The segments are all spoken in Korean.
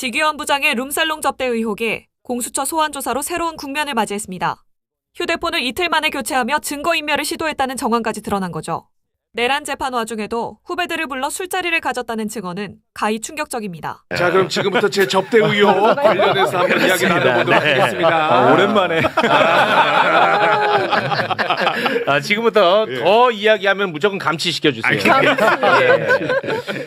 지기현 부장의 룸살롱 접대 의혹에 공수처 소환 조사로 새로운 국면을 맞이했습니다. 휴대폰을 이틀 만에 교체하며 증거인멸을 시도했다는 정황까지 드러난 거죠. 내란 재판 와중에도 후배들을 불러 술자리를 가졌다는 증언은 가히 충격적입니다. 자, 그럼 지금부터 제 접대 의혹 관련해서 한번 이야기 나눠보도록 하겠습니다. 오랜만에. 지금부터 더 이야기하면 무조건 감치시켜주세요.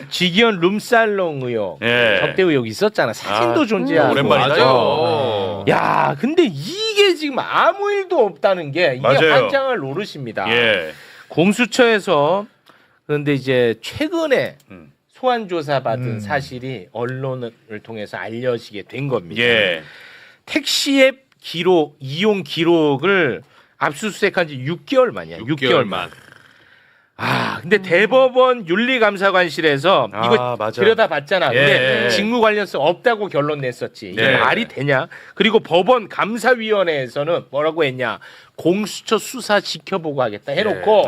지기현 룸살롱 의혹, 접대 의혹 있었잖아. 사진도 존재하고. 오랜만이죠. 야, 근데 이게 지금 아무 일도 없다는 게 이게 맞아요. 환장을 노릇입니다. 예. 공수처에서 그런데 이제 최근에 소환 조사 받은 사실이 언론을 통해서 알려지게 된 겁니다. 예. 택시앱 기록 이용 기록을 압수수색한 지 6개월 만이야. 6개월 만. 근데 대법원 윤리감사관실에서 이거 맞아. 들여다봤잖아. 근데 예. 직무 관련성 없다고 결론 냈었지. 이게 네. 말이 되냐? 그리고 법원 감사위원회에서는 뭐라고 했냐? 공수처 수사 지켜보고 하겠다 해놓고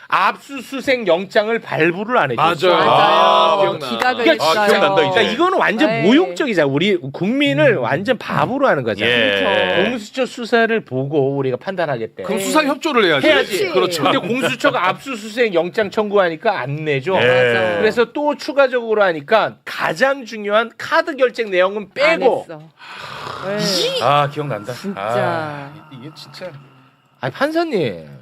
압수수색 영장을 발부를 안 해줬어. 맞아요. 기각을 그러니까 했어요. 기억난다, 이제. 그러니까 이거는 완전 네. 모욕적이잖아. 우리 국민을 완전 바보로 하는 거잖아. 예. 공수처 수사를 보고 우리가 판단하겠대. 그럼 수사 협조를 해야지. 해야지. 그렇죠. 근데 공수처가 압수수색 영장 청구하니까 안 내줘. 예. 그래서 또 추가적으로 하니까 가장 중요한 카드 결제 내용은 빼고. 안 했어. 네. 기억난다. 진짜. 이게 진짜. 아니 판사님.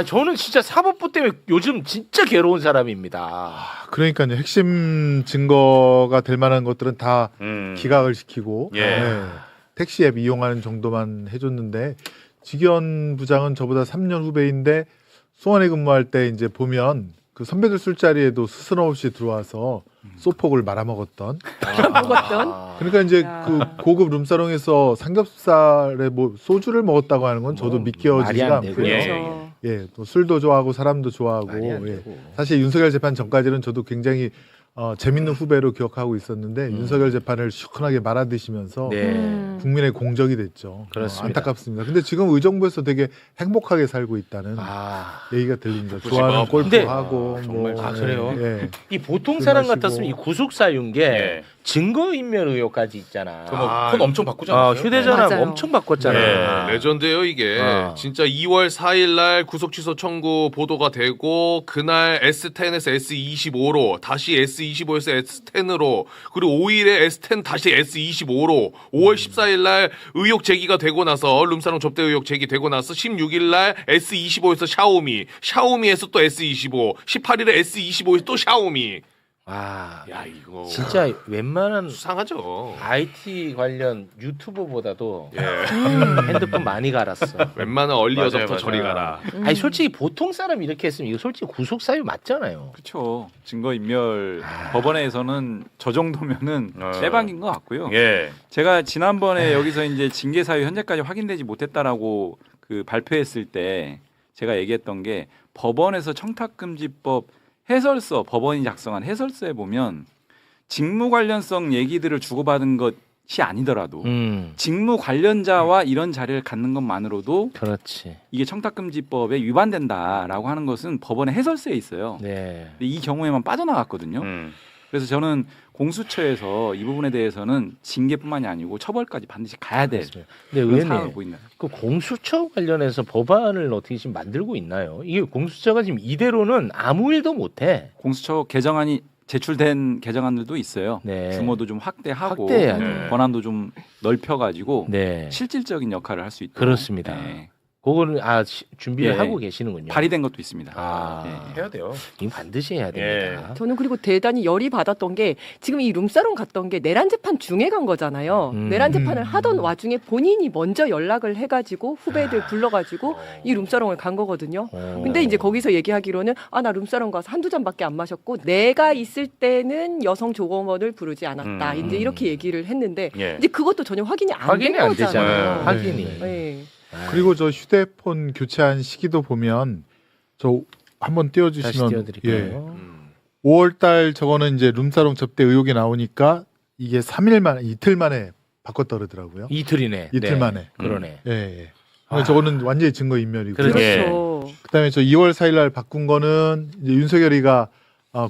저는 진짜 사법부 때문에 요즘 진짜 괴로운 사람입니다. 그러니까요. 핵심 증거가 될 만한 것들은 다 기각을 시키고 예. 택시 앱 이용하는 정도만 해줬는데 지기현 부장은 저보다 3년 후배인데 소환에 근무할 때 이제 보면 그 선배들 술자리에도 스스럼 없이 들어와서 소폭을 말아먹었던. 먹었던. 그러니까 이제 야. 그 고급 룸사롱에서 삼겹살에 뭐 소주를 먹었다고 하는 건 저도 말이 믿겨지지가 안 되고요. 않고요. 그렇죠. 예, 또 술도 좋아하고 사람도 좋아하고. 말이 안 예. 되고. 사실 윤석열 재판 전까지는 저도 굉장히 재밌는 후배로 기억하고 있었는데 윤석열 재판을 시원하게 말아드시면서 네. 국민의 공적이 됐죠. 그렇습니다. 안타깝습니다. 근데 지금 의정부에서 되게 행복하게 살고 있다는 얘기가 들립니다. 좋아하는 골프하고 정말 뭐, 그래요? 예. 이 보통 술 사람 마시고. 같았으면 이 구속 사유인 게 증거인멸 의혹까지 있잖아. 폰 엄청 바꾸지 않았어요? 휴대전화 맞아요. 엄청 바꿨잖아. 네. 레전드예요 이게. 진짜 2월 4일 날 구속 취소 청구 보도가 되고 그날 S10에서 S25로 다시 S25에서 S10으로 그리고 5일에 S10 다시 S25로 5월 14일 날 의혹 제기가 되고 나서 룸사롱 접대 의혹 제기되고 나서 16일 날 S25에서 샤오미에서 또 S25 18일에 S25에서 또 샤오미. 야 이거 진짜 웬만한 수상하죠. IT 관련 유튜버보다도 예. 핸드폰 많이 갈았어. 웬만한 얼리 맞아요, 어답터 맞아요. 저리 가라. 아니 솔직히 보통 사람 이렇게 했으면 이거 솔직히 구속 사유 맞잖아요. 그렇죠. 증거 인멸 법원에서는 저 정도면은 빼박인 것 같고요. 예. 제가 지난번에 여기서 이제 징계 사유 현재까지 확인되지 못했다라고 그 발표했을 때 제가 얘기했던 게 법원에서 청탁금지법 해설서 법원이 작성한 해설서에 보면 직무 관련성 얘기들을 주고받은 것이 아니더라도 직무 관련자와 이런 자리를 갖는 것만으로도 그렇지. 이게 청탁금지법에 위반된다라고 하는 것은 법원의 해설서에 있어요. 네. 근데 이 경우에만 빠져나갔거든요. 그래서 저는 공수처에서 이 부분에 대해서는 징계뿐만이 아니고 처벌까지 반드시 가야 될 근데 그런 의원님, 상황을 보인다. 그 공수처 관련해서 법안을 어떻게 지금 만들고 있나요? 이게 공수처가 지금 이대로는 아무 일도 못해. 공수처 개정안이 제출된 개정안들도 있어요. 네. 규모도 좀 확대하고 확대해야 돼. 권한도 좀 넓혀가지고 네. 실질적인 역할을 할 수 있도록 그렇습니다. 네. 그거는 준비를 예. 하고 계시는군요. 발의된 것도 있습니다. 해야 돼요. 이거 반드시 해야 됩니다. 저는 그리고 대단히 열이 받았던 게 지금 이 룸사롱 갔던 게 내란 재판 중에 간 거잖아요. 내란 재판을 하던 와중에 본인이 먼저 연락을 해가지고 후배들 불러가지고 이 룸사롱을 간 거거든요. 근데 이제 거기서 얘기하기로는 나 룸사롱 가서 한두 잔밖에 안 마셨고 내가 있을 때는 여성 조검원을 부르지 않았다. 이제 이렇게 얘기를 했는데 예. 이제 그것도 전혀 확인이 안 된 확인이 안 거잖아요. 되잖아요. 네. 확인이. 네. 그리고 저 휴대폰 교체한 시기도 보면 저 한번 다시 띄워주시면 띄워드릴까요? 5월달 저거는 이제 룸사롱 접대 의혹이 나오니까 이게 3일 만에 이틀 만에 바꿨다 그러더라고요. 이틀이네. 이틀 네. 만에. 그러네. 예. 예. 그러니까 저거는 완전히 증거 인멸이고. 그렇죠. 그렇죠. 그다음에 저 2월 4일 날 바꾼 거는 이제 윤석열이가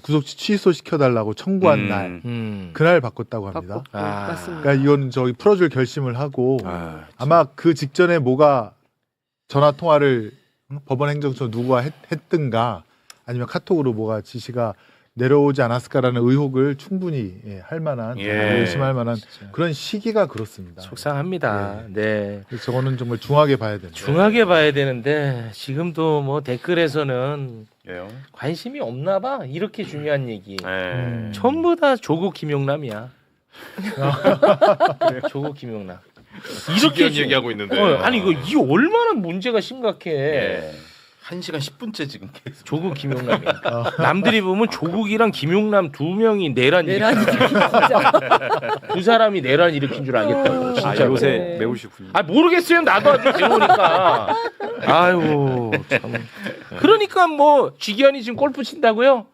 구속치 취소시켜달라고 청구한 날 그날 바꿨다고 바꿨고. 합니다. 아. 맞습니다. 그러니까 이건 저기 풀어줄 결심을 하고 아, 아마 그 직전에 뭐가 전화 통화를 법원 행정처 누가 했든가 아니면 카톡으로 뭐가 지시가 내려오지 않았을까라는 의혹을 충분히 할 만한 의심할 만한 그런 시기가 그렇습니다. 속상합니다. 네. 그래서 저거는 정말 중하게 봐야 됩니다. 중하게 봐야 되는데 지금도 뭐 댓글에서는 예요. 관심이 없나 봐. 이렇게 중요한 얘기. 예. 전부 다 조국 김용남이야. 조국 김용남. 이렇게 중- 얘기하고 있는데. 아니 이 얼마나 문제가 심각해. 예. 1시간 10분째 지금 계속. 조국 김용남이야. 남들이 보면 조국이랑 김용남 두 명이 내란 내란이 일으킨 진짜. 두 사람이 내란 일으킨 줄 알겠다고. 아, 진짜. 요새 네. 매우시군요. 아 모르겠어요. 나도 아직 배우니까. 아유 참. 그러니까 뭐 지기현이 지금 골프 친다고요?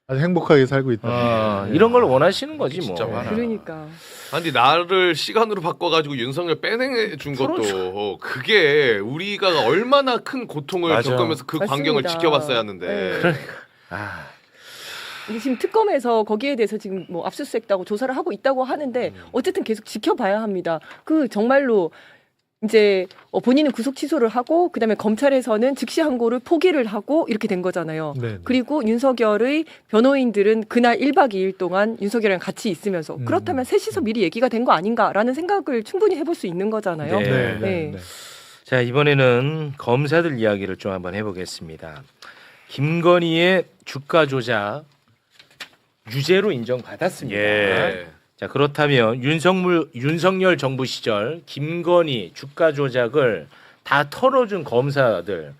아주 행복하게 살고 있다. 이런 걸 원하시는 거지 뭐. 진짜 많아. 그러니까. 아니 나를 시간으로 바꿔가지고 윤석열 빼내 준 것도 그게 우리가 얼마나 큰 고통을 맞아. 겪으면서 그 광경을 맞습니다. 지켜봤어야 하는데. 네. 아, 이게 지금 특검에서 거기에 대해서 지금 뭐 압수수색하고 조사를 하고 있다고 하는데 어쨌든 계속 지켜봐야 합니다. 그 정말로 이제 본인은 구속 취소를 하고 그다음에 검찰에서는 즉시 항고를 포기를 하고 이렇게 된 거잖아요. 네. 그리고 윤석열의 변호인들은 그날 1박 2일 동안 윤석열이랑 같이 있으면서 그렇다면 셋이서 미리 얘기가 된 거 아닌가라는 생각을 충분히 해볼 수 있는 거잖아요. 네. 네, 네, 네. 네. 자 이번에는 검사들 이야기를 좀 한번 해보겠습니다. 김건희의 주가 조작 유죄로 인정받았습니다. 예. 자 그렇다면 윤석열 정부 시절 김건희 주가 조작을 다 털어준 검사들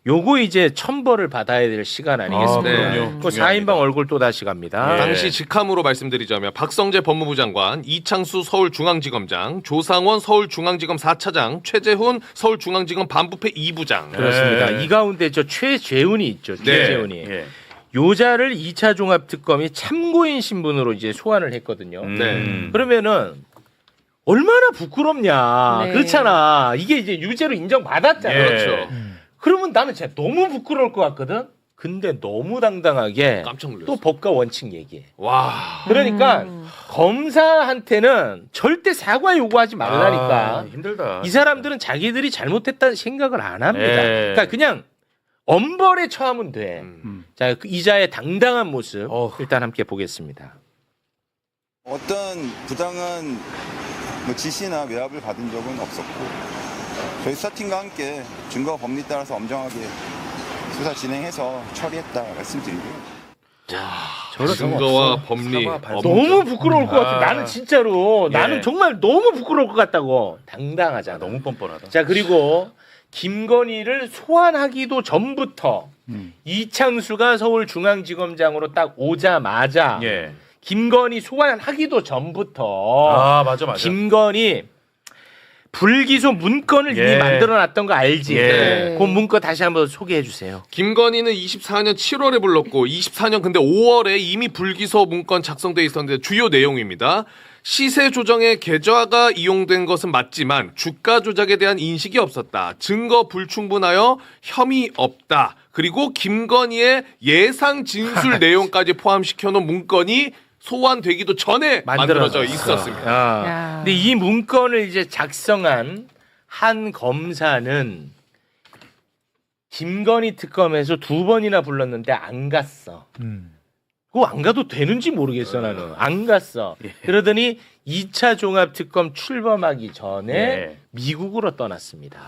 요거 이제 천벌을 받아야 될 시간 아니겠습니까? 네. 그럼요. 그 4인방 얼굴 또 다시 갑니다. 예. 당시 직함으로 말씀드리자면 박성재 법무부 장관, 이창수 서울중앙지검장, 조상원 서울중앙지검 4차장, 최재훈 서울중앙지검 반부패 2부장. 그렇습니다. 예. 이 가운데 저 최재훈이 있죠. 최재훈이. 예. 요자를 2차 종합특검이 참고인 신분으로 이제 소환을 했거든요. 네. 그러면은 얼마나 부끄럽냐. 네. 그렇잖아. 이게 이제 유죄로 인정받았잖아. 예. 그렇죠. 그러면 나는 진짜 너무 부끄러울 것 같거든. 근데 너무 당당하게 깜짝 놀랐어. 또 법과 원칙 얘기해. 와. 그러니까 검사한테는 절대 사과 요구하지 말라니까. 아, 힘들다. 이 사람들은 자기들이 잘못했다는 생각을 안 합니다. 예. 그러니까 그냥 엄벌에 처하면 돼. 자, 그 이자의 당당한 모습 일단 함께 보겠습니다. 어떤 부당한 뭐 지시나 외압을 받은 적은 없었고 저희 수사팀과 함께 증거 법리에 따라서 엄정하게 수사 진행해서 처리했다 말씀드리고요. 증거와 법리. 사과 발송. 너무 부끄러울 것 같아. 아. 나는 진짜로 예. 나는 정말 너무 부끄러울 것 같다고. 당당하잖아. 너무 뻔뻔하다. 자 그리고 김건희를 소환하기도 전부터 이창수가 서울중앙지검장으로 딱 오자마자 예. 김건희 소환하기도 전부터 아 맞아. 김건희 불기소 문건을 예. 이미 만들어놨던 거 알지? 예. 그 문건 다시 한번 소개해 주세요. 김건희는 24년 7월에 불렀고 24년 근데 5월에 이미 불기소 문건 작성돼 있었는데 주요 내용입니다. 시세 조정에 계좌가 이용된 것은 맞지만 주가 조작에 대한 인식이 없었다. 증거 불충분하여 혐의 없다. 그리고 김건희의 예상 진술 내용까지 포함시켜 놓은 문건이 소환되기도 전에 만들어져 있었습니다. 야. 근데 이 문건을 이제 작성한 한 검사는 김건희 특검에서 2번이나 불렀는데 안 갔어. 그거 안 가도 되는지 모르겠어 나는. 안 갔어. 그러더니 2차 종합특검 출범하기 전에 예. 미국으로 떠났습니다.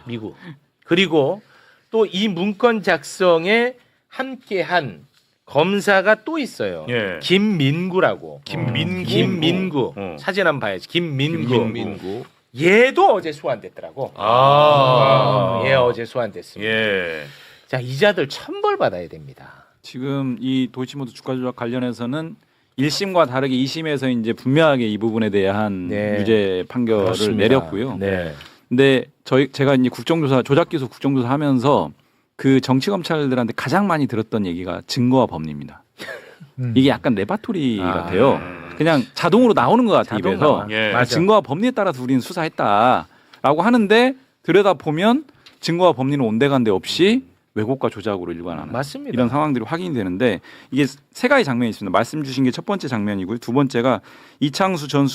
미국. 그리고 또 이 문건 작성에 함께한 검사가 또 있어요. 예. 김민구라고. 김민구. 사진 한번 봐야지. 김민구. 얘도 어제 소환됐더라고. 얘 어제 소환됐습니다. 예. 자, 이자들 천벌 받아야 됩니다. 지금 이 도이치모터 주가 조작 관련해서는 1심과 다르게 2심에서 이제 분명하게 이 부분에 대한 네. 유죄 판결을 그렇습니다. 내렸고요. 네. 근데 제가 이제 국정조사 조작 기소 국정조사 하면서 그 정치 검찰들한테 가장 많이 들었던 얘기가 증거와 법리입니다. 이게 약간 레파토리 같아요. 그냥 자동으로 나오는 것 같아 자동 입에서. 나와. 예. 맞아. 증거와 법리에 따라서 우리는 수사했다라고 하는데 들여다 보면 증거와 법리는 온데간데 없이 왜곡과 조작으로 일관하는 맞습니다. 이런 상황들이 확인이 되는데 이게 세 가지 장면이 있습니다. 말씀 주신 게 첫 번째 장면이고요. 두 번째가 이창수 전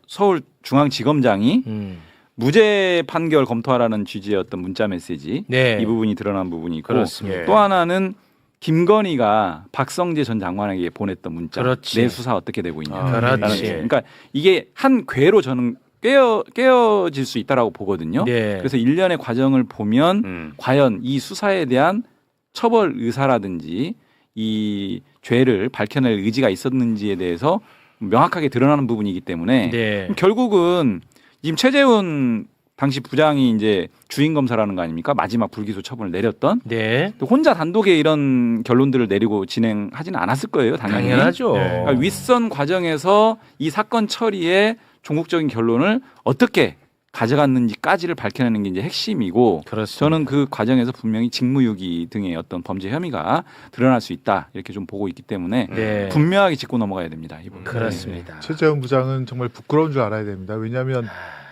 서울중앙지검장이 무죄 판결 검토하라는 취지의 어떤 문자 메시지 네. 이 부분이 드러난 부분이 있고 그렇습니다. 또 하나는 김건희가 박성재 전 장관에게 보냈던 문자 그렇지. 내 수사 어떻게 되고 있냐. 그렇지. 그러니까 이게 한 궤로 저는 깨어질 수 있다라고 보거든요. 네. 그래서 일련의 과정을 보면 과연 이 수사에 대한 처벌 의사라든지 이 죄를 밝혀낼 의지가 있었는지에 대해서 명확하게 드러나는 부분이기 때문에 네. 결국은 지금 최재훈 당시 부장이 이제 주인 검사라는 거 아닙니까? 마지막 불기소 처분을 내렸던. 네. 또 혼자 단독에 이런 결론들을 내리고 진행하지는 않았을 거예요. 당연히. 당연하죠. 그러니까 윗선 과정에서 이 사건 처리에 종국적인 결론을 어떻게 가져갔는지까지를 밝혀내는 게 이제 핵심이고 그렇습니다. 저는 그 과정에서 분명히 직무유기 등의 어떤 범죄 혐의가 드러날 수 있다 이렇게 좀 보고 있기 때문에 네. 분명하게 짚고 넘어가야 됩니다. 이 부분. 그렇습니다. 최재형 부장은 정말 부끄러운 줄 알아야 됩니다. 왜냐하면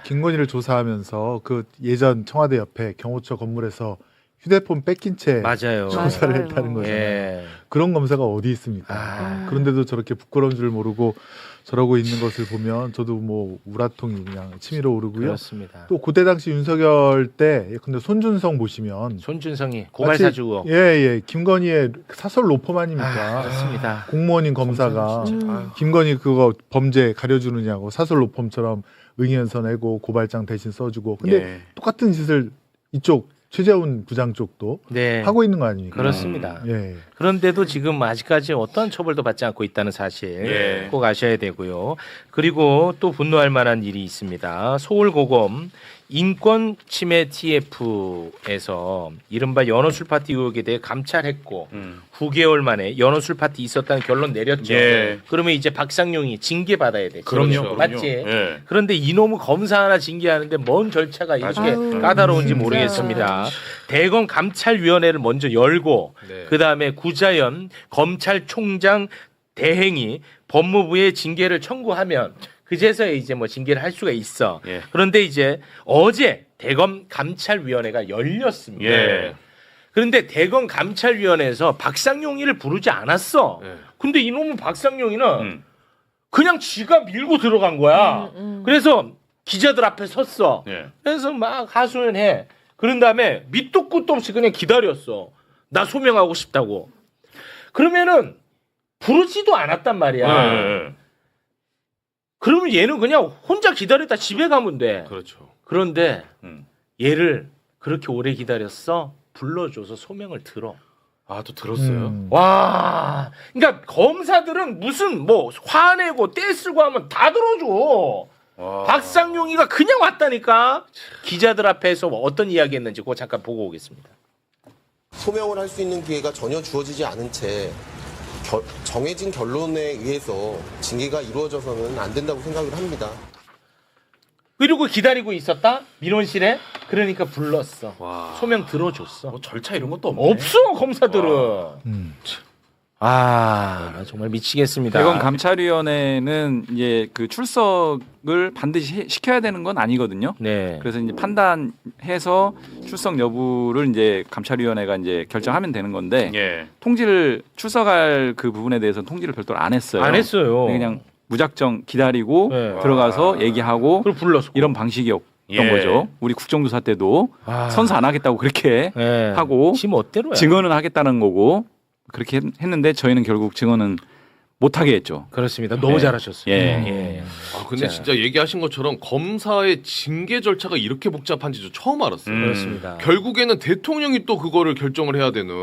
김건희를 조사하면서 그 예전 청와대 옆에 경호처 건물에서 휴대폰 뺏긴 채 맞아요. 조사를 맞아요. 했다는 거잖아요. 예. 그런 검사가 어디 있습니까? 아. 그런데도 저렇게 부끄러운 줄 모르고 저러고 있는 것을 보면 저도 뭐 우라통이 그냥 치밀어 오르고요. 그렇습니다. 또 그때 당시 윤석열 때 근데 손준성 보시면 손준성이 고발사주 의혹. 예예 김건희의 사설 로펌 아닙니까? 그렇습니다. 공무원인 검사가 음. 김건희 그거 범죄 가려주느냐고 사설 로펌처럼 응의연서 내고 고발장 대신 써주고 근데 예. 똑같은 짓을 이쪽 최재훈 부장 쪽도 네. 하고 있는 거 아닙니까? 그렇습니다. 예. 그런데도 지금 아직까지 어떤 처벌도 받지 않고 있다는 사실 예. 꼭 아셔야 되고요. 그리고 또 분노할 만한 일이 있습니다. 서울고검 인권 침해 TF에서 이른바 연어술 파티 의혹에 대해 감찰했고 9개월 만에 연어술 파티 있었다는 결론 내렸죠. 예. 그러면 이제 박상용이 징계받아야 되죠. 그럼요. 맞지? 예. 그런데 이놈의 검사 하나 징계하는데 뭔 절차가 이렇게 아유, 까다로운지 진짜. 모르겠습니다. 대검 감찰위원회를 먼저 열고 네. 그다음에 구자연 검찰총장 대행이 법무부에 징계를 청구하면 그제서야 이제 뭐 징계를 할 수가 있어. 예. 그런데 이제 어제 대검 감찰위원회가 열렸습니다. 예. 그런데 대검 감찰위원회에서 박상용이를 부르지 않았어. 네. 근데 이놈은 박상용이는 그냥 지가 밀고 들어간 거야. 그래서 기자들 앞에 섰어. 예. 그래서 막 하소연해. 그런 다음에 밑도 끝도 없이 그냥 기다렸어. 나 소명하고 싶다고. 그러면은 부르지도 않았단 말이야. 예. 그러면 얘는 그냥 혼자 기다렸다 집에 가면 돼. 그렇죠. 그런데 음. 얘를 그렇게 오래 기다렸어. 불러줘서 소명을 들어. 아, 또 들었어요? 와, 그러니까 검사들은 무슨 뭐 화내고 떼쓰고 하면 다 들어줘. 와. 박상용이가 그냥 왔다니까. 기자들 앞에서 뭐 어떤 이야기했는지 그거 잠깐 보고 오겠습니다. 소명을 할 수 있는 기회가 전혀 주어지지 않은 채 정해진 결론에 의해서 징계가 이루어져서는 안 된다고 생각을 합니다. 그리고 기다리고 있었다 민원실에. 그러니까 불렀어. 와. 소명 들어줬어. 뭐 절차 이런 것도 없네. 없어 검사들은. 음. 아 정말 미치겠습니다. 대검 감찰위원회는 이제 그 출석을 반드시 시켜야 되는 건 아니거든요. 네. 그래서 이제 판단해서 출석 여부를 이제 감찰위원회가 이제 결정하면 되는 건데 예. 통지를 출석할 그 부분에 대해서는 통지를 별도로 안 했어요. 안 했어요. 그냥 무작정 기다리고 네. 들어가서 얘기하고 그걸 불렀어. 이런 방식이었던 예. 거죠. 우리 국정조사 때도 아. 선서 안 하겠다고 그렇게 네. 하고 지 멋대로야. 증언은 하겠다는 거고 그렇게 했는데 저희는 결국 증언은 못하게 했죠. 그렇습니다. 너무 예. 잘하셨어요. 예. 아, 근데 자. 진짜 얘기하신 것처럼 검사의 징계 절차가 이렇게 복잡한지 저 처음 알았어요. 그렇습니다. 결국에는 대통령이 또 그거를 결정을 해야 되는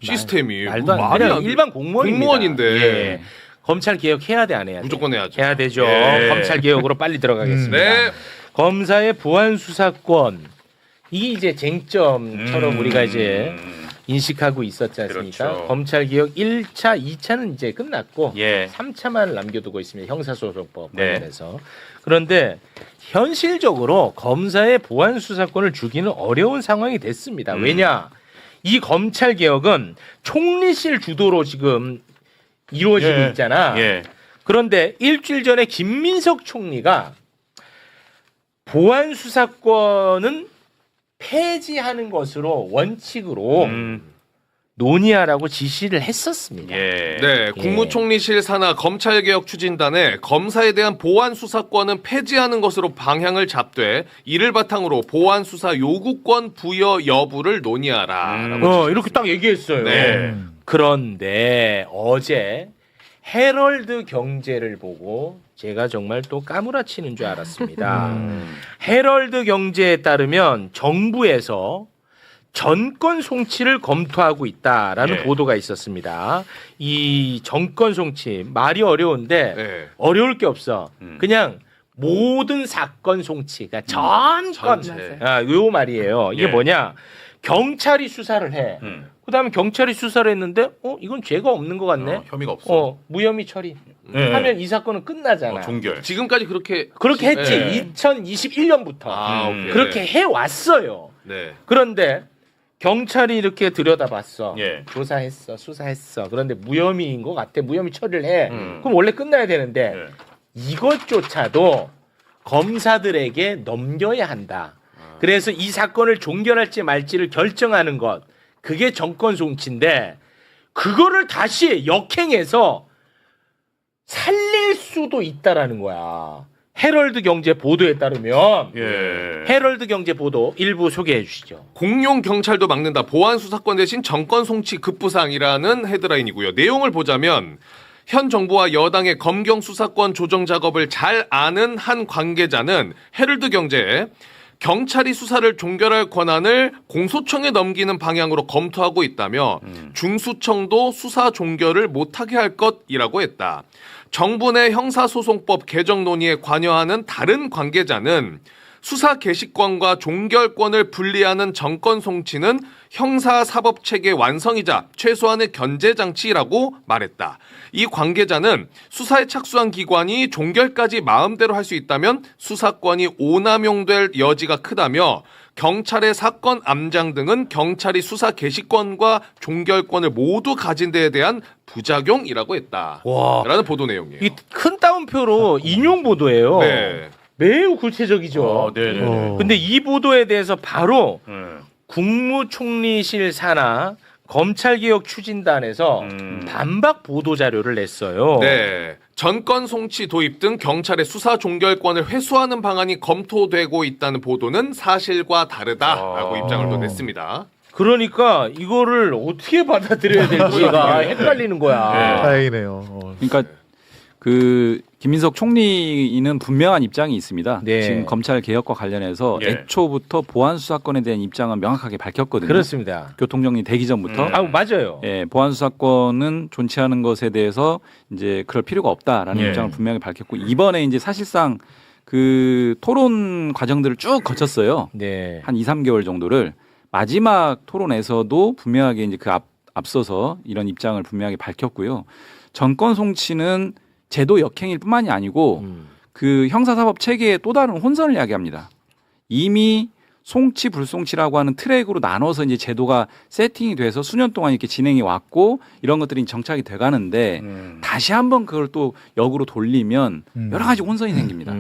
시스템이 말도 안 말이 그냥 안 돼. 일반 공무원입니다. 공무원인데. 예. 검찰 개혁 해야 돼 안 해야 돼? 무조건 해야죠. 해야 되죠. 예. 검찰 개혁으로 빨리 들어가겠습니다. 네. 검사의 보안 수사권 이게 이제 쟁점처럼 우리가 이제 인식하고 있었지 않습니까? 그렇죠. 검찰 개혁 1차, 2차는 이제 끝났고 예. 3차만 남겨두고 있습니다. 형사소송법 네. 관련해서. 그런데 현실적으로 검사의 보안 수사권을 주기는 어려운 상황이 됐습니다. 왜냐? 이 검찰 개혁은 총리실 주도로 지금 이루어지고 예. 있잖아. 예. 그런데 일주일 전에 김민석 총리가 보안 수사권은 폐지하는 것으로 원칙으로 논의하라고 지시를 했었습니다. 예. 네, 국무총리실 산하 검찰개혁 추진단에 검사에 대한 보안 수사권은 폐지하는 것으로 방향을 잡되 이를 바탕으로 보안 수사 요구권 부여 여부를 논의하라라고. 이렇게 딱 얘기했어요. 네. 그런데 어제 헤럴드 경제를 보고 제가 정말 또 까무라치는 줄 알았습니다. 헤럴드 경제에 따르면 정부에서 전권 송치를 검토하고 있다라는 예. 보도가 있었습니다. 이 전권 송치 말이 어려운데 네. 어려울 게 없어. 그냥 모든 사건 송치, 그러니까 전권. 전체. 요 말이에요. 이게 예. 뭐냐? 경찰이 수사를 해. 그다음에 경찰이 수사를 했는데 이건 죄가 없는 것 같네. 혐의가 없어. 무혐의 처리. 예. 하면 이 사건은 끝나잖아. 종결. 지금까지 그렇게 그렇게 했지. 네. 2021년부터 오케이. 그렇게 해 왔어요. 네. 그런데 경찰이 이렇게 들여다봤어. 예. 조사했어, 수사했어. 그런데 무혐의인 것 같아. 무혐의 처리를 해. 그럼 원래 끝나야 되는데 예. 이것조차도 검사들에게 넘겨야 한다. 그래서 이 사건을 종결할지 말지를 결정하는 것. 그게 정권 송치인데 그거를 다시 역행해서 살릴 수도 있다라는 거야. 헤럴드 경제 보도에 따르면 예. 헤럴드 경제 보도 일부 소개해 주시죠. 공룡 경찰도 막는다. 보안 수사권 대신 정권 송치 급부상이라는 헤드라인이고요. 내용을 보자면 현 정부와 여당의 검경 수사권 조정 작업을 잘 아는 한 관계자는 헤럴드 경제에 경찰이 수사를 종결할 권한을 공소청에 넘기는 방향으로 검토하고 있다며 중수청도 수사 종결을 못하게 할 것이라고 했다. 정부 내 형사소송법 개정 논의에 관여하는 다른 관계자는 수사 개시권과 종결권을 분리하는 정권 송치는 형사사법체계 완성이자 최소한의 견제장치라고 말했다. 이 관계자는 수사에 착수한 기관이 종결까지 마음대로 할 수 있다면 수사권이 오남용될 여지가 크다며 경찰의 사건 암장 등은 경찰이 수사 개시권과 종결권을 모두 가진 데에 대한 부작용이라고 했다. 와. 라는 보도 내용이에요. 이 큰 따옴표로 인용 보도예요. 네. 매우 구체적이죠. 네네. 근데 이 보도에 대해서 바로 네. 국무총리실 산하 검찰개혁 추진단에서 반박 보도 자료를 냈어요. 네. 전권 송치 도입 등 경찰의 수사 종결권을 회수하는 방안이 검토되고 있다는 보도는 사실과 다르다라고 입장을 또 냈습니다. 그러니까 이거를 어떻게 받아들여야 될지가 헷갈리는 거야. 다행이네요. 그러니까 그 김민석 총리는 분명한 입장이 있습니다. 네. 지금 검찰 개혁과 관련해서 예. 애초부터 보안 수사권에 대한 입장은 명확하게 밝혔거든요. 그렇습니다. 교통정리 되기 전부터. 맞아요. 예, 보안 수사권은 존치하는 것에 대해서 이제 그럴 필요가 없다라는 예. 입장을 분명히 밝혔고 이번에 이제 사실상 그 토론 과정들을 쭉 거쳤어요. 네. 한 2, 3개월 정도를 마지막 토론에서도 분명하게 이제 그 앞서서 이런 입장을 분명하게 밝혔고요. 정권 송치는 제도 역행일 뿐만이 아니고 그 형사사법 체계의 또 다른 혼선을 이야기합니다. 이미 송치 불송치라고 하는 트랙으로 나눠서 이제 제도가 세팅이 돼서 수년 동안 이렇게 진행이 왔고 이런 것들이 정착이 돼가는데 다시 한번 그걸 또 역으로 돌리면 여러 가지 혼선이 생깁니다.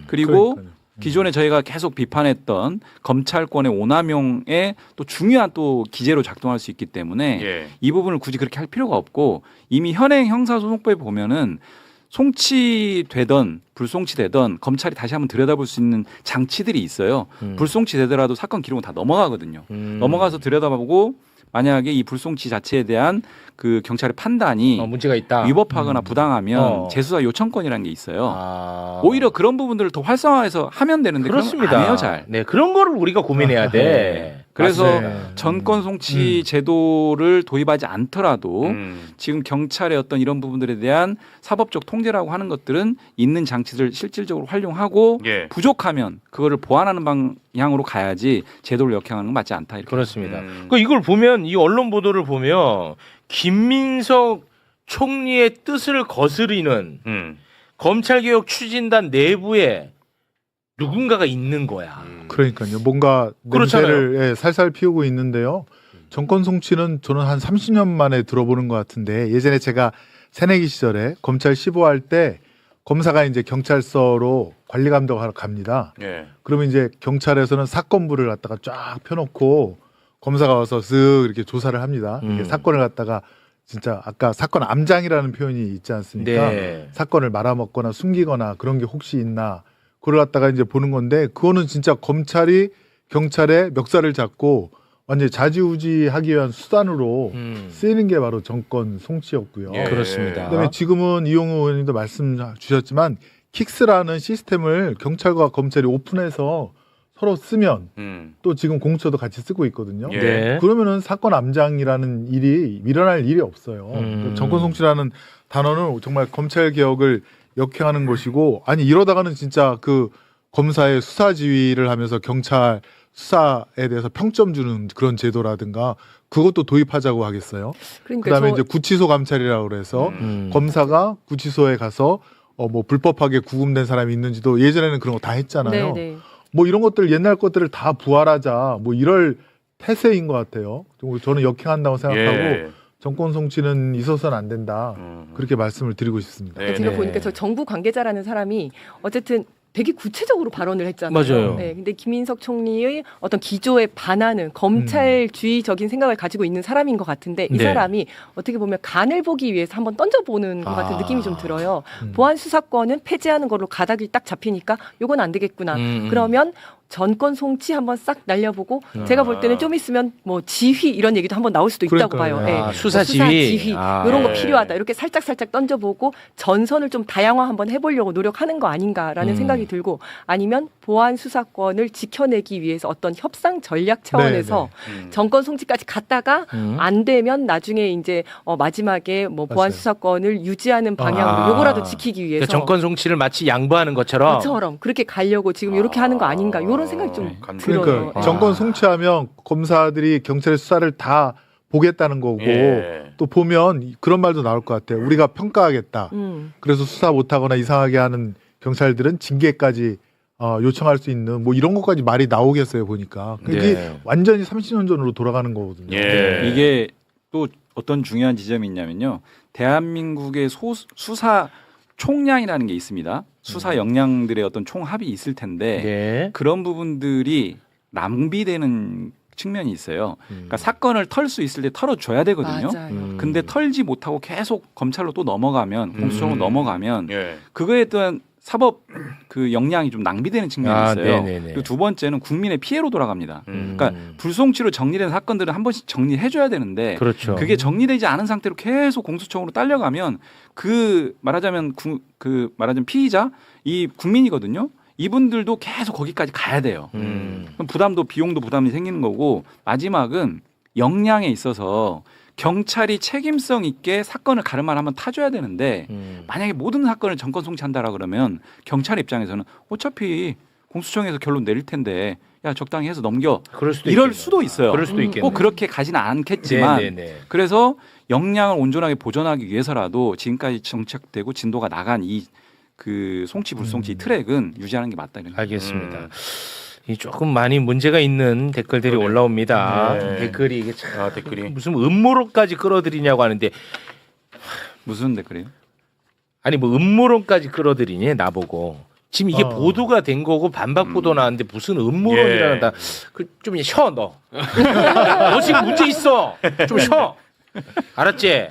그리고 그러니까요. 기존에 저희가 계속 비판했던 검찰권의 오남용에 또 중요한 또 기제로 작동할 수 있기 때문에 예. 이 부분을 굳이 그렇게 할 필요가 없고 이미 현행 형사소송법에 보면은 송치되던 불송치되던 검찰이 다시 한번 들여다볼 수 있는 장치들이 있어요. 불송치되더라도 사건 기록은 다 넘어가거든요. 넘어가서 들여다보고 만약에 이 불송치 자체에 대한 그 경찰의 판단이 문제가 있다. 위법하거나 부당하면 재수사 요청권이라는 게 있어요. 오히려 그런 부분들을 더 활성화해서 하면 되는데 그렇습니다. 그런 거 안 해요, 잘. 네, 그런 거를 우리가 고민해야 돼. 그래서 맞습니다. 전권 송치 제도를 도입하지 않더라도 지금 경찰의 어떤 이런 부분들에 대한 사법적 통제라고 하는 것들은 있는 장치들 실질적으로 활용하고 예. 부족하면 그거를 보완하는 방향으로 가야지 제도를 역행하는 건 맞지 않다. 이렇게. 그렇습니다. 그 이걸 보면 이 언론 보도를 보면 김민석 총리의 뜻을 거스르는 검찰개혁 추진단 내부에 누군가가 있는 거야. 그러니까요. 뭔가 냄새를 예, 살살 피우고 있는데요. 정권 송치는 저는 한 30년 만에 들어보는 것 같은데 예전에 제가 새내기 시절에 검찰 15할 때 검사가 이제 경찰서로 관리 감독하러 갑니다. 예. 그러면 이제 경찰에서는 사건부를 갖다가 쫙 펴놓고 검사가 와서 쓱 이렇게 조사를 합니다. 이게 사건을 갖다가 진짜 아까 사건 암장이라는 표현이 있지 않습니까? 네. 사건을 말아먹거나 숨기거나 그런 게 혹시 있나 그걸 갖다가 이제 보는 건데 그거는 진짜 검찰이 경찰의 멱살을 잡고 완전히 좌지우지하기 위한 수단으로 쓰이는 게 바로 정권 송치였고요. 예. 그렇습니다. 그다음에 지금은 이용우 의원님도 말씀 주셨지만 킥스라는 시스템을 경찰과 검찰이 오픈해서 서로 쓰면 또 지금 공수처도 같이 쓰고 있거든요. 예. 네. 그러면은 사건 암장이라는 일이 밀어날 일이 없어요. 정권 송치라는 단어는 정말 검찰 개혁을 역행하는 것이고 아니 이러다가는 진짜 그 검사의 수사 지휘를 하면서 경찰 수사에 대해서 평점 주는 그런 제도라든가 그것도 도입하자고 하겠어요. 그러니까 그다음에 이제 구치소 감찰이라고 그래서 검사가 구치소에 가서 뭐 불법하게 구금된 사람이 있는지도 예전에는 그런 거 다 했잖아요. 네네. 뭐 이런 것들 옛날 것들을 다 부활하자 뭐 이럴 태세인 것 같아요. 저는 역행한다고 생각하고 예. 정권 송치는 있어서는 안 된다. 그렇게 말씀을 드리고 싶습니다. 네, 제가 네. 보니까 저 정부 관계자라는 사람이 어쨌든 되게 구체적으로 발언을 했잖아요. 맞아요. 네, 근데 김인석 총리의 어떤 기조에 반하는 검찰주의적인 생각을 가지고 있는 사람인 것 같은데 이 네. 사람이 어떻게 보면 간을 보기 위해서 한번 던져보는 것 같은 느낌이 좀 들어요. 보안 수사권은 폐지하는 걸로 가닥이 딱 잡히니까 요건 안 되겠구나. 그러면 전권 송치 한번 싹 날려보고 제가 볼 때는 좀 있으면 뭐 지휘 이런 얘기도 한번 나올 수도 있다고 그러니까요. 봐요. 예. 아, 수사 지휘. 아, 이런 거 예. 필요하다. 이렇게 살짝 던져보고 전선을 좀 다양화 한번 해보려고 노력하는 거 아닌가라는 생각이 들고 아니면 보안 수사권을 지켜내기 위해서 어떤 협상 전략 차원에서 정권 송치까지 갔다가 안 되면 나중에 이제 마지막에 뭐 보안 맞아요. 수사권을 유지하는 방향으로 요거라도 지키기 위해서 그러니까 정권 송치를 마치 양보하는 것처럼. 그처럼 그렇게 가려고 지금 이렇게 하는 거 아닌가 이런 생각이 좀 들어요. 그러니까 예. 정권 송치하면 검사들이 경찰의 수사를 다 보겠다는 거고 예. 또 보면 그런 말도 나올 것 같아요. 우리가 평가하겠다. 그래서 수사 못하거나 이상하게 하는 경찰들은 징계까지 요청할 수 있는 뭐 이런 것까지 말이 나오겠어요 보니까 이게 네. 완전히 30년 전으로 돌아가는 거거든요. 예. 이게 또 어떤 중요한 지점이 있냐면요. 대한민국의 수사 총량이라는 게 있습니다. 수사 역량들의 어떤 총합이 있을 텐데 네. 그런 부분들이 낭비되는 측면이 있어요. 그러니까 사건을 털 수 있을 때 털어줘야 되거든요. 맞아요. 근데 털지 못하고 계속 검찰로 또 넘어가면 공수처로 넘어가면 예. 그거에 대한 사법 그 역량이 좀 낭비되는 측면이 아, 있어요. 네네네. 그리고 두 번째는 국민의 피해로 돌아갑니다. 그러니까 불송치로 정리된 사건들은 한 번씩 정리해줘야 되는데 그렇죠. 그게 정리되지 않은 상태로 계속 공수처로 딸려가면 그 말하자면 말하자면 피의자 이 국민이거든요. 이분들도 계속 거기까지 가야 돼요. 그럼 부담도 비용도 부담이 생기는 거고 마지막은 역량에 있어서 경찰이 책임성 있게 사건을 가름할 한번 타줘야 되는데 만약에 모든 사건을 정권 송치한다라 그러면 경찰 입장에서는 어차피 공수처에서 결론 내릴 텐데 야 적당히 해서 넘겨 그럴 수도 이럴 있겠네요. 수도 있어요. 그럴 수도 있겠네요. 꼭 그렇게 가지는 않겠지만 네네네. 그래서 역량을 온전하게 보존하기 위해서라도 지금까지 정착되고 진도가 나간 이 그 송치 불송치 트랙은 유지하는 게 맞다. 이런 알겠습니다. 이 조금 많이 문제가 있는 댓글들이 올라옵니다. 네. 댓글이 이게 참 댓글이 무슨 음모론까지 끌어들이냐고 하는데 무슨 댓글이에요? 아니 뭐 음모론까지 끌어들이니 나보고 지금 이게 보도가 된 거고 반박 보도 나왔는데 무슨 음모론이라는 다 좀 쉬어 너. 너 지금 문제 있어. 좀 쉬어. 알았지?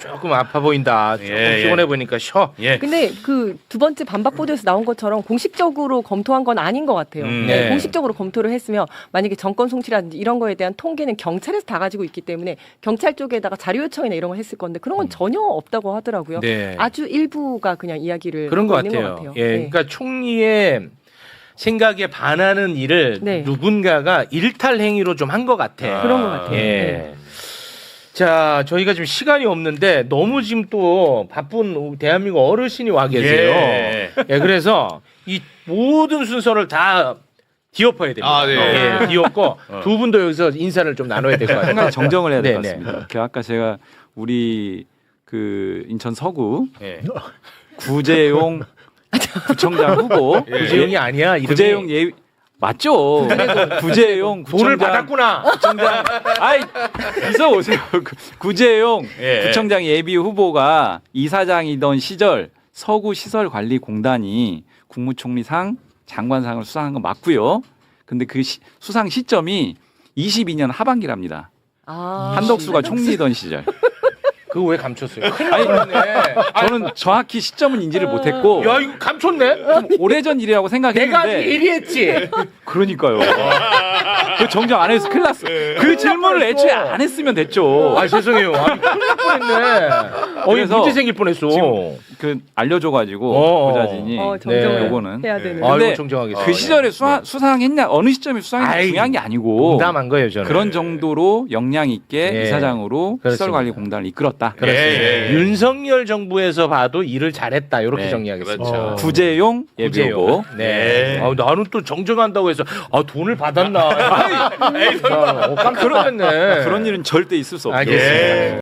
조금 아파 보인다. 조금 피곤해 보니까 쉬어. 근데 그 두 번째 반박 보도에서 나온 것처럼 공식적으로 검토한 건 아닌 것 같아요. 네. 공식적으로 검토를 했으면 만약에 정권 송치라든지 이런 거에 대한 통계는 경찰에서 다 가지고 있기 때문에 경찰 쪽에다가 자료 요청이나 이런 걸 했을 건데 그런 건 전혀 없다고 하더라고요. 네. 아주 일부가 그냥 이야기를 그런 하고 것 있는 같아요. 것 같아요. 예, 네. 그러니까 총리의 생각에 반하는 일을 네. 누군가가 일탈 행위로 좀 한 것 같아. 그런 것 같아요. 예. 네. 자, 저희가 지금 시간이 없는데 너무 지금 또 바쁜 대한민국 어르신이 와 계세요. 예, 그래서 이 모든 순서를 다 뒤엎어야 됩니다. 아, 네. 예, 뒤엎고 두 분도 여기서 인사를 좀 나눠야 될 것 같아요. 한 가지 정정을 해야 될 것 네네. 같습니다. 그 아까 제가 우리 그 인천 서구 예. 구재용 구청장 후보 구재용이 아니야. 이름이. 구재용 예 맞죠? 구재용 돈을 구청장 받았구나. 구청장 아이 있어 오세요. 구재용 예. 구청장 예비 후보가 이사장이던 시절 서구시설관리공단이 국무총리상, 장관상을 수상한 건 맞고요. 근데 그 수상 시점이 22년 하반기랍니다. 한덕수가 총리던 시절. 그거 왜 감췄어요? 큰일 났네. 저는 정확히 시점은 인지를 못했고 야 이거 감췄네. 좀 오래전 일이라고 내가 아직 생각했는데 예리했지. 그러니까요. 그 정정 안 해서 큰일 났어. 그 질문을 애초에 안 했으면 됐죠. 아 죄송해요. 큰일 날 뻔했네. 그래서 문제 생길 뻔했어. 지금 그 알려줘가지고 어. 보좌진이 정정을 네. 요거는 해야 되는. 아, 근데 이거 정정하겠습니다. 그 시절에 수상했냐 어느 시점에 수상했냐 아이, 중요한 게 아니고 농담한 거예요 저는. 그런 정도로 역량 있게 예. 이사장으로 그렇습니다. 시설관리공단을 이끌었다. 예. 윤석열 정부에서 봐도 일을 잘했다 이렇게 네. 정리하겠습니다. 그렇죠. 구제용 예비후보. 네. 아, 나는 또 정정한다고 해서 돈을 받았나. 깜짝 놀랐네. 그런 일은 절대 있을 수 없죠. 알겠습니다.